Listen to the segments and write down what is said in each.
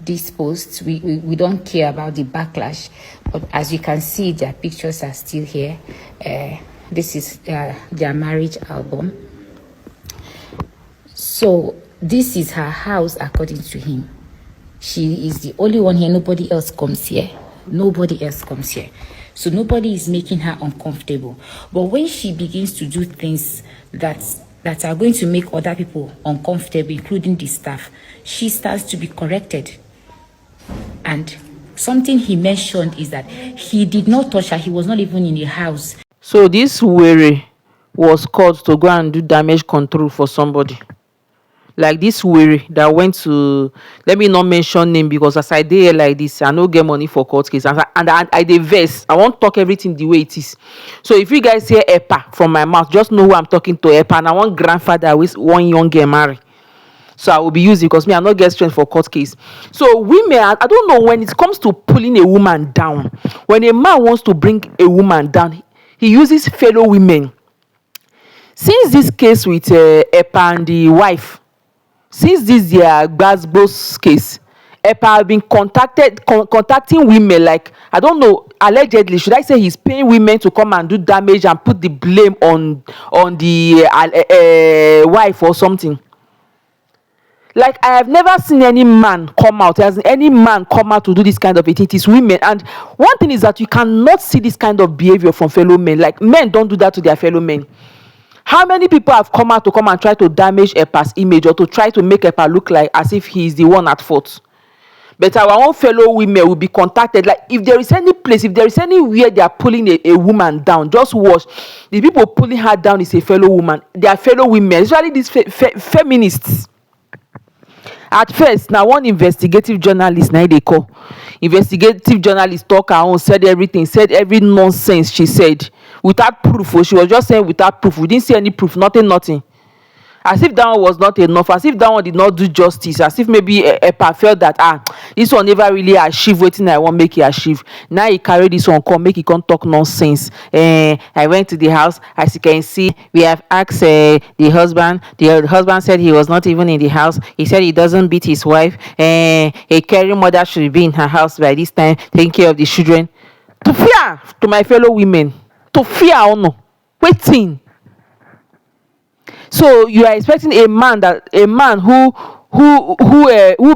these posts. We don't care about the backlash, but as you can see, their pictures are still here. This is their marriage album. So this is her house according to him. She is the only one here. Nobody else comes here. Nobody else comes here. So nobody is making her uncomfortable. But when she begins to do things that are going to make other people uncomfortable, including the staff, she starts to be corrected. And something he mentioned is that he did not touch her. He was not even in the house. So this Were was called to go and do damage control for somebody. Like this Were that went to, let me not mention name, because as I dey here like this, I no get money for court case, and I dey vex. I won't talk everything the way it is. So if you guys hear Epa from my mouth, just know who I'm talking to. Epa, and I want grandfather with one young girl marry. So I will be using, because me, I not get strength for court case. So women, I don't know, when it comes to pulling a woman down, when a man wants to bring a woman down, he uses fellow women. Since this case with Epa and the wife, since this their Gbasgbos case, Epa have been contacting women, like, I don't know, allegedly, should I say he's paying women to come and do damage and put the blame on the wife or something. Like, I have never seen any man come out, to do this kind of thing. It is women. And one thing is that you cannot see this kind of behavior from fellow men. Like, men don't do that to their fellow men. How many people have come out to come and try to damage Epa's image, or to try to make Epa look like as if he is the one at fault? But our own fellow women will be contacted. Like, if there is any place, if there is anywhere they are pulling a woman down, just watch. The people pulling her down is a fellow woman. They are fellow women, especially these feminists. At first, now one investigative journalist, now they call investigative journalist, talk her own, said everything, said every nonsense she said without proof. Or she was just saying without proof. We didn't see any proof, nothing. As if that one was not enough, as if that one did not do justice, as if maybe Epa felt that this one never really achieve wetin I want make it achieve. Now he carry this one come, make it come talk nonsense. I went to the house, as you can see, we have asked the husband. The husband said he was not even in the house. He said he doesn't beat his wife. A caring mother should be in her house by this time, taking care of the children. To fear to my fellow women, to fear or no, waiting. So you are expecting a man who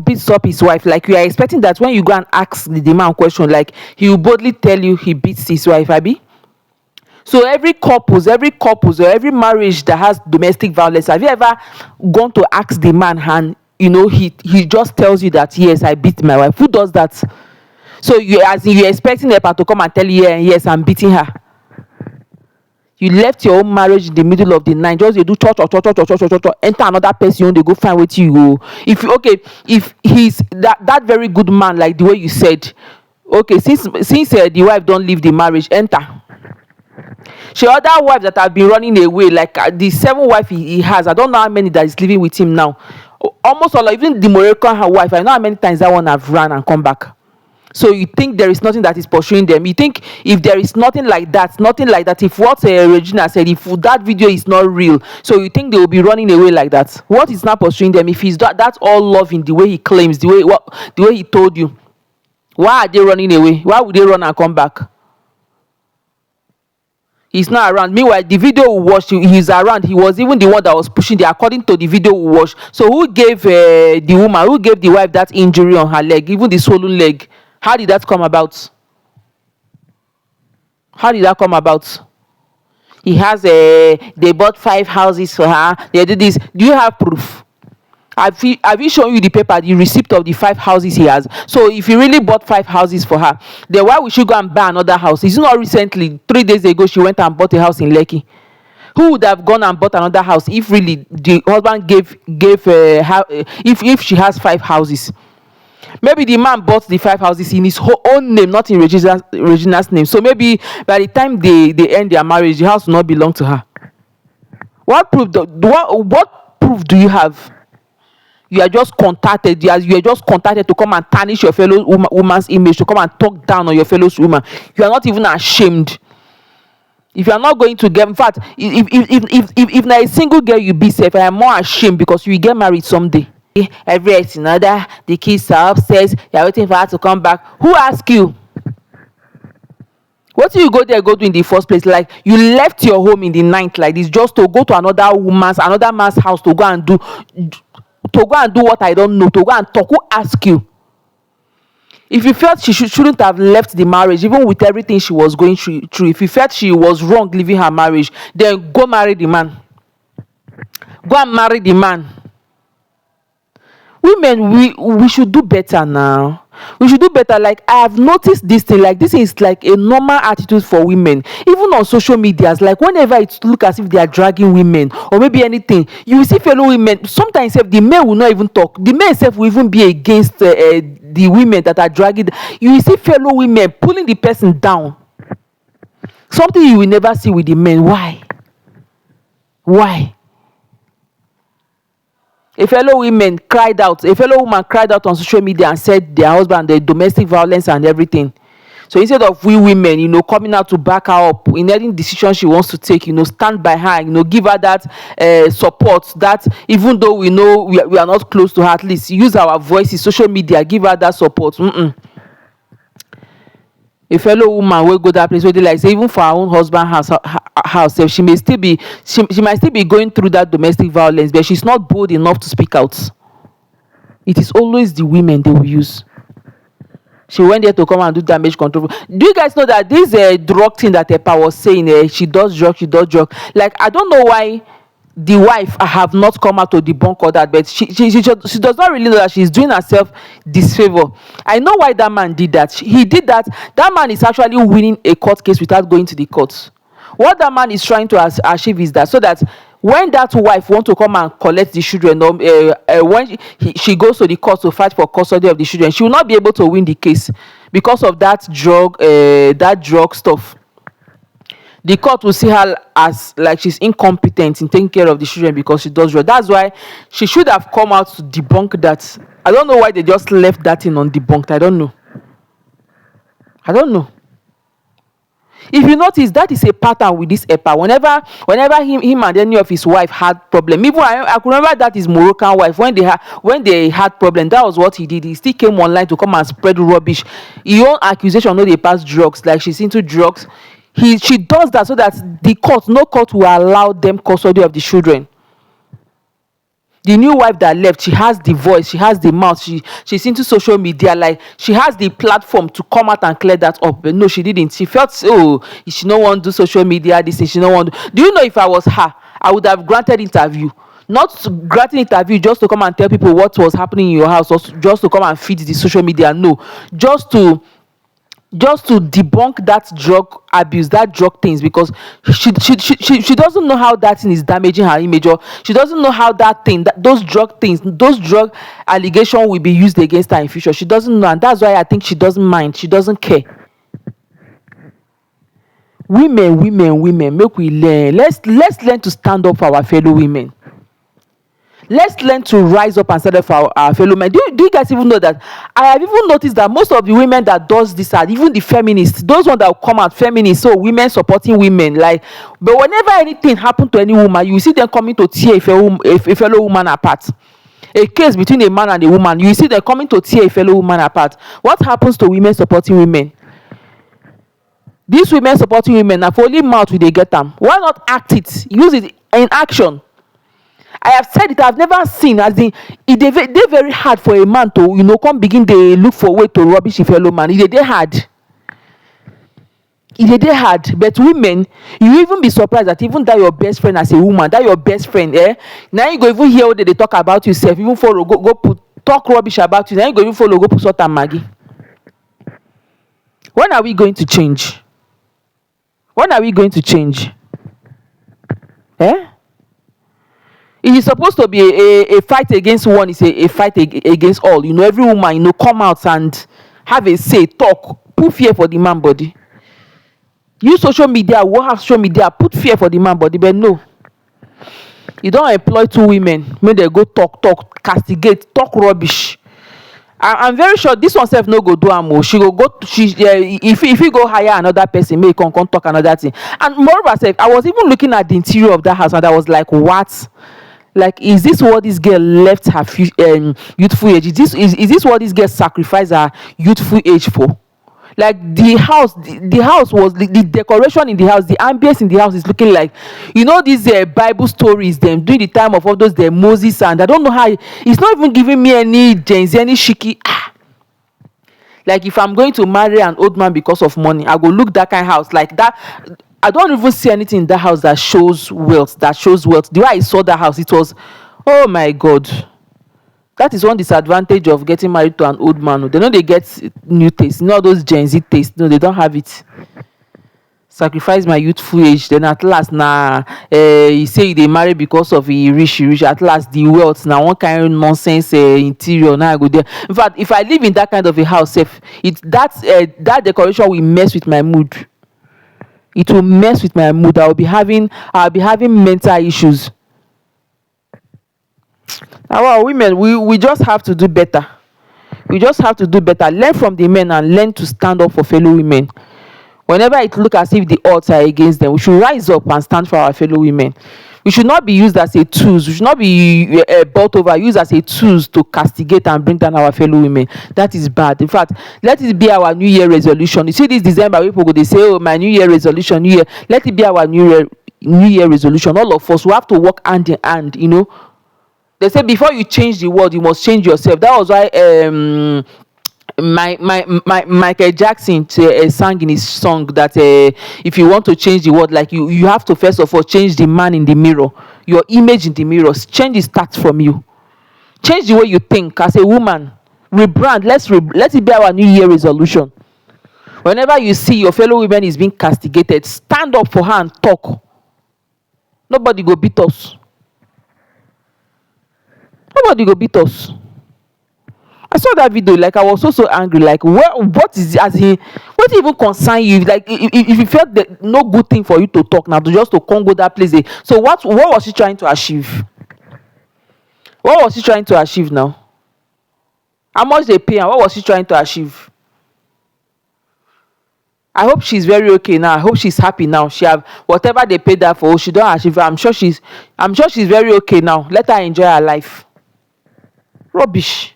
beats up his wife, like you are expecting that when you go and ask the man question, like he will boldly tell you he beats his wife, abi? So every couples or every marriage that has domestic violence, have you ever gone to ask the man, and he just tells you that, yes, I beat my wife? Who does that? So you're expecting Epa to come and tell you, yeah, yes, I'm beating her. You left your own marriage in the middle of the night, just you do church, enter another person, they go find what you go. If he's that very good man, like the way you said, okay, since the wife don't leave the marriage, enter. She other wives that have been running away, like the 7 wife he has, I don't know how many that is living with him now. Almost all, even the Moroccan wife, I know how many times that one have run and come back. So you think there is nothing that is pursuing them? You think if there is nothing like that, if what Regina said, if that video is not real, so you think they will be running away like that? What is not pursuing them? If he's that's all love in the way he claims, the way he told you, why are they running away? Why would they run and come back? He's not around. Meanwhile, the video we watched, he's around. He was even the one that was pushing the, according to the video we watched. So who gave the wife that injury on her leg, even the swollen leg? How did that come about? He has they bought 5 houses for her. They did this. Do you have proof? Have you shown you the paper, the receipt of the 5 houses he has? So if he really bought 5 houses for her, then why would she go and buy another house? Is it not recently, 3 days ago, she went and bought a house in Lekki? Who would have gone and bought another house if really the husband gave her, if she has 5 houses? Maybe the man bought the 5 houses in his own name, not in Regina's name. So maybe by the time they end their marriage, the house will not belong to her. What proof do you have? You are just contacted. You are just contacted to come and tarnish your fellow woman's image, to come and talk down on your fellow woman. You are not even ashamed. If you are not going to get, in fact, if not a single girl you be safe, I am more ashamed, because you will get married someday. every another, the kids are upstairs, you're waiting for her to come back. Who ask you? What do you go there go do in the first place? Like, you left your home in the night like this just to go to another man's house to go and do what I don't know, to go and talk. Who ask you? If you felt she shouldn't have left the marriage, even with everything she was going through, if you felt she was wrong leaving her marriage, then go marry the man. Go and marry the man. Women, we should do better now. We should do better. Like, I have noticed this thing, like this is like a normal attitude for women, even on social medias. Like, whenever it look as if they are dragging women or maybe anything, you will see fellow women. Sometimes the men will not even talk. The men self will even be against the women that are dragging. You will see fellow women pulling the person down. Something you will never see with the men. Why? A fellow woman cried out on social media and said their husband, the domestic violence and everything. So instead of we women, coming out to back her up in any decision she wants to take, stand by her, give her that support, that even though we know we are not close to her, at least use our voices, social media, give her that support. A fellow woman will go that place where they like say even for her own husband house, she might still be going through that domestic violence, but she's not bold enough to speak out. It is always the women they will use. She went there to come and do damage control. Do you guys know that this drug thing that Epa was saying, she does drug? Like, I don't know why the wife have not come out to debunk all that, but she does not really know that she's doing herself disfavor. I know why that man did that. He did that. That man is actually winning a court case without going to the court. What that man is trying to achieve is that, so that when that wife want to come and collect the children, when she goes to the court to fight for custody of the children, she will not be able to win the case because of that drug stuff. The court will see her as like she's incompetent in taking care of the children because she does drugs. That's why she should have come out to debunk that. I don't know why they just left that in undebunked. I don't know. If you notice, that is a pattern with this EPA. Whenever him and any of his wife had problem, even I could remember that his Moroccan wife, when they had problem, that was what he did. He still came online to come and spread rubbish. His own accusation, no, they pass drugs, like she's into drugs. She does that so that no court will allow them custody of the children. The new wife that left, she has the voice, she has the mouth, she's into social media, like she has the platform to come out and clear that up. But no, she didn't. She felt, she don't want to do social media, this thing, she don't want to. Do you know, if I was her, I would have granted interview. Not granting interview just to come and tell people what was happening in your house, or just to come and feed the social media. No, just to debunk that drug abuse, that drug things, because she doesn't know how that thing is damaging her image, or she doesn't know how those drug allegations will be used against her in future. She doesn't know, and that's why I think she doesn't mind. She doesn't care. Women, make we learn. Let's learn to stand up for our fellow women. Let's learn to rise up and stand up for our fellow men. Do you guys even know that? I have even noticed that most of the women that does this are even the feminists, those ones that will come out feminists, so women supporting women. Like, but whenever anything happen to any woman, you see them coming to tear a fellow woman apart. A case between a man and a woman, you see them coming to tear a fellow woman apart. What happens to women supporting women? These women supporting women, now for only mouth will they get them. Why not act it? Use it in action. I have said it, I've never seen, as in, they're very hard for a man to, come begin to look for a way to rubbish a fellow man. They're hard. But women, you even be surprised that even that your best friend as a woman, that your best friend, now you go even hear what they talk about yourself, even follow, go talk rubbish about you, now you go even follow, go put salt and Maggie. When are we going to change? It is supposed to be a fight against one, is a fight against all. Every woman, come out and have a say, talk, put fear for the man body. Use social media, we'll have social media, put fear for the man body, but no. You don't employ two women, when they go talk, castigate, talk rubbish. I'm very sure this one self no go do amo. She go if you go hire another person, may come talk another thing. And moreover, I was even looking at the interior of that house and I was like, what? Like, is this what this girl left her youthful age? Is this what this girl sacrificed her youthful age for? Like, the house was the decoration in the house, the ambience in the house is looking like, these Bible stories them during the time of all those Moses, and I don't know how it's not even giving me any gens, any shiki. Like, if I'm going to marry an old man because of money, I go look that kind of house like that. I don't even see anything in that house that shows wealth. The way I saw that house, it was, oh my God. That is one disadvantage of getting married to an old man. They know they get new taste, not those Gen Z taste. No, they don't have it. Sacrifice my youthful age, then at last you say they marry because of he rich. At last the wealth now one kind of nonsense interior. Now I go there. In fact, if I live in that kind of a house, that decoration will mess with my mood. It will mess with my mood. I'll be having mental issues. Our women, we just have to do better. We just have to do better. Learn from the men and learn to stand up for fellow women. Whenever it looks as if the odds are against them, we should rise up and stand for our fellow women. We should not be used as a tools. We should not be bought over, used as a tools to castigate and bring down our fellow women. That is bad. In fact, let it be our New Year resolution. You see, this December, people go, they say, "Oh, my New Year resolution, New Year." Let it be our New Year resolution. All of us, we have to work hand in hand. They say before you change the world, you must change yourself. That was why Michael Jackson sang in his song that if you want to change the world, like you have to first of all change the man in the mirror, your image in the mirror. Change it starts from you. Change the way you think as a woman. Rebrand. Let it be our New Year resolution. Whenever you see your fellow women is being castigated, stand up for her and talk. Nobody go beat us. Nobody go beat us. I saw that video, like I was so angry. Like, what is as in what even concern you? Like, if you felt that no good thing for you to talk now, to Congo that place. So what was she trying to achieve? What was she trying to achieve now? How much they pay and what was she trying to achieve? I hope she's very okay now. I hope she's happy now. She have whatever they paid her for. She don't achieve. I'm sure she's very okay now. Let her enjoy her life. Rubbish.